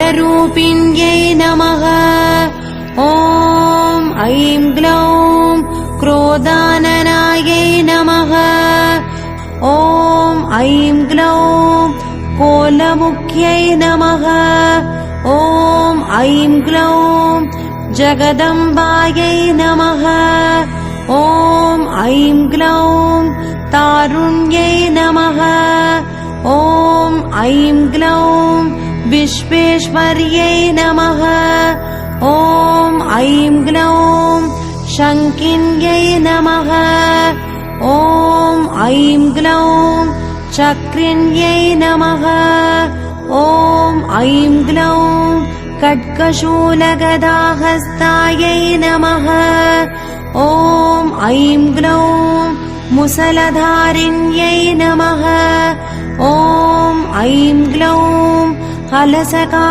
खड्गरूपिण्यै नमः। ॐ ऐं ग्लौं क्रोधाननायै नमः। ॐ ऐं ग्लौं कोलमुख्यै नमः। ॐ ऐं ग्लौं जगदम्बायै नमः। ॐ ऐं ग्लौं तारुण्यै नमः। ॐ ऐं ग्लौं विश्वेश्वर्यै नमः। ॐ ऐं ग्लौं शङ्किन्यै नमः। ॐ ऐं ग्लौं चक्रिण्यै नमः। ॐ ऐं ग्लौं खड्गशूलगदाहस्तायै नमः। ॐ ऐं ग्लौं मुसलधारिण्यै नमः। ॐ ऐं ग्लौं हलसका